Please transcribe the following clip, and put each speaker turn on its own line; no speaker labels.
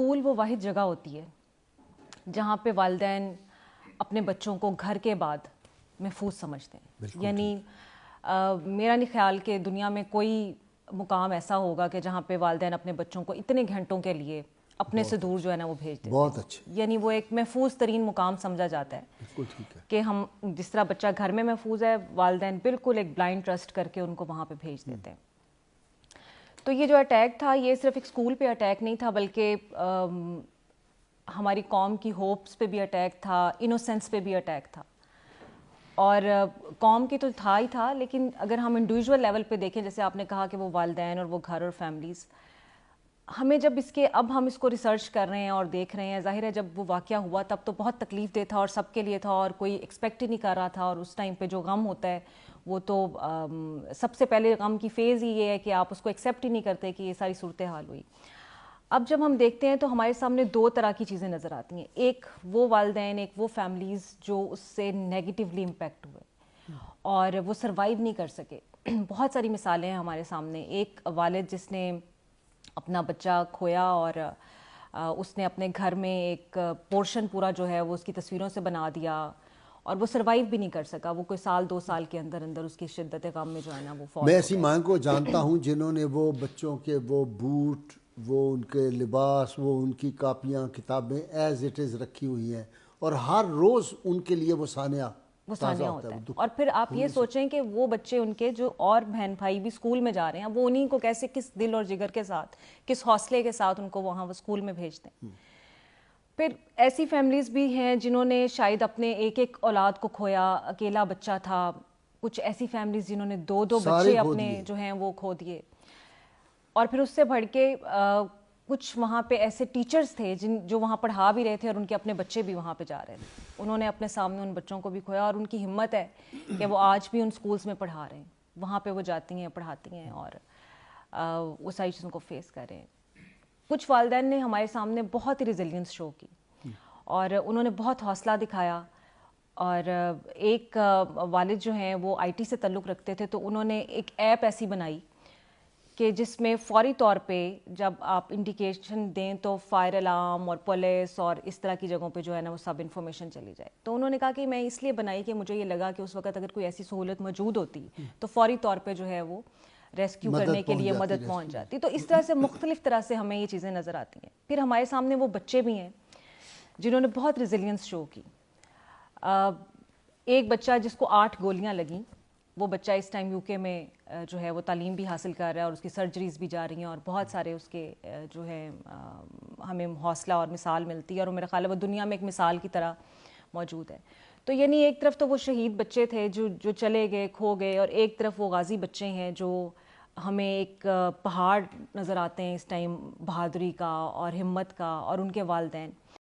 School وہ واحد جگہ ہوتی ہے جہاں پہ والدین اپنے بچوں کو گھر کے بعد محفوظ سمجھتے ہیں. یعنی میرا نہیں خیال کہ دنیا میں کوئی مقام ایسا ہوگا کہ جہاں پہ والدین اپنے بچوں کو اتنے گھنٹوں کے لیے اپنے سے دور جو ہے نا وہ بھیج دیتے ہیں.
بہت اچھے.
یعنی وہ ایک محفوظ ترین مقام سمجھا جاتا ہے.
بالکل ٹھیک ہے
کہ ہم جس طرح بچہ گھر میں محفوظ ہے، والدین بالکل ایک بلائنڈ ٹرسٹ کر کے ان کو وہاں پہ بھیج دیتے ہیں. تو یہ جو اٹیک تھا یہ صرف ایک اسکول پہ اٹیک نہیں تھا، بلکہ ہماری قوم کی ہوپس پہ بھی اٹیک تھا، انوسینس پہ بھی اٹیک تھا. اور قوم کی تو تھا ہی تھا، لیکن اگر ہم انڈیویجول لیول پہ دیکھیں، جیسے آپ نے کہا کہ وہ والدین اور وہ گھر اور فیملیز، ہمیں جب اب ہم اس کو ریسرچ کر رہے ہیں اور دیکھ رہے ہیں، ظاہر ہے جب وہ واقعہ ہوا تب تو بہت تکلیف دہ تھا اور سب کے لیے تھا اور کوئی ایکسپیکٹ ہی نہیں کر رہا تھا. اور اس ٹائم پہ جو غم ہوتا ہے وہ تو سب سے پہلے غم کی فیز ہی یہ ہے کہ آپ اس کو ایکسیپٹ ہی نہیں کرتے کہ یہ ساری صورتحال ہوئی. اب جب ہم دیکھتے ہیں تو ہمارے سامنے دو طرح کی چیزیں نظر آتی ہیں. ایک وہ والدین، ایک وہ فیملیز جو اس سے نیگیٹیولی امپیکٹ ہوئے اور وہ سروائیو نہیں کر سکے. بہت ساری مثالیں ہیں ہمارے سامنے. ایک والد جس نے اپنا بچہ کھویا اور اس نے اپنے گھر میں ایک پورشن پورا جو ہے وہ اس کی تصویروں سے بنا دیا اور وہ سروائیو بھی نہیں کر سکا. وہ کوئی سال 2 سال کے اندر اندر اس کی شدت غم میں جو ہے نا وہ فوت ہو
میں
گیا.
ایسی ماں کو جانتا ہوں جنہوں نے وہ بچوں کے وہ بوٹ، وہ ان کے لباس، وہ ان کی کاپیاں کتابیں ایز اٹ از رکھی ہوئی ہیں اور ہر روز ان کے لیے وہ سانحہ
ہوتا ہے. اور پھر آپ یہ سوچیں کہ وہ بچے ان کے جو اور بہن بھائی بھی اسکول میں جا رہے ہیں، وہ انہیں کو کیسے کس دل اور جگر کے ساتھ، کس حوصلے کے ساتھ ان کو وہاں وہ اسکول میں بھیجتے ہیں. پھر ایسی فیملیز بھی ہیں جنہوں نے شاید اپنے ایک اولاد کو کھویا، اکیلا بچہ تھا. کچھ ایسی فیملیز جنہوں نے 2 بچے اپنے جو ہیں وہ کھو دیے. اور پھر اس سے بڑھ کے کچھ وہاں پہ ایسے ٹیچرز تھے جو وہاں پڑھا بھی رہے تھے اور ان کے اپنے بچے بھی وہاں پہ جا رہے تھے. انہوں نے اپنے سامنے ان بچوں کو بھی کھویا اور ان کی ہمت ہے کہ وہ آج بھی ان سکولز میں پڑھا رہے ہیں. وہاں پہ وہ جاتی ہیں، پڑھاتی ہیں اور وہ ساری چیزوں کو فیس کر رہے ہیں. کچھ والدین نے ہمارے سامنے بہت ہی ریزیلینس شو کی اور انہوں نے بہت حوصلہ دکھایا. اور ایک والد جو ہیں وہ آئی ٹی سے تعلق رکھتے تھے، تو انہوں نے ایک ایپ ایسی بنائی کہ جس میں فوری طور پہ جب آپ انڈیکیشن دیں تو فائر الارم اور پولیس اور اس طرح کی جگہوں پہ جو ہے نا وہ سب انفارمیشن چلی جائے. تو انہوں نے کہا کہ میں اس لیے بنائی کہ مجھے یہ لگا کہ اس وقت اگر کوئی ایسی سہولت موجود ہوتی تو فوری طور پہ جو ہے وہ ریسکیو کرنے کے لیے مدد پہنچ جاتی. تو اس طرح سے مختلف طرح سے ہمیں یہ چیزیں نظر آتی ہیں. پھر ہمارے سامنے وہ بچے بھی ہیں جنہوں نے بہت ریزیلینس شو کی. ایک بچہ جس کو 8 گولیاں لگیں، وہ بچہ اس ٹائم UK میں جو ہے وہ تعلیم بھی حاصل کر رہا ہے اور اس کی سرجریز بھی جا رہی ہیں اور بہت سارے اس کے جو ہے ہمیں حوصلہ اور مثال ملتی ہے اور میرا خیال ہے وہ دنیا میں ایک مثال کی طرح موجود ہے. تو یعنی ایک طرف تو وہ شہید بچے تھے جو چلے گئے، کھو گئے، اور ایک طرف وہ غازی بچے ہیں جو ہمیں ایک پہاڑ نظر آتے ہیں اس ٹائم بہادری کا اور ہمت کا، اور ان کے والدین.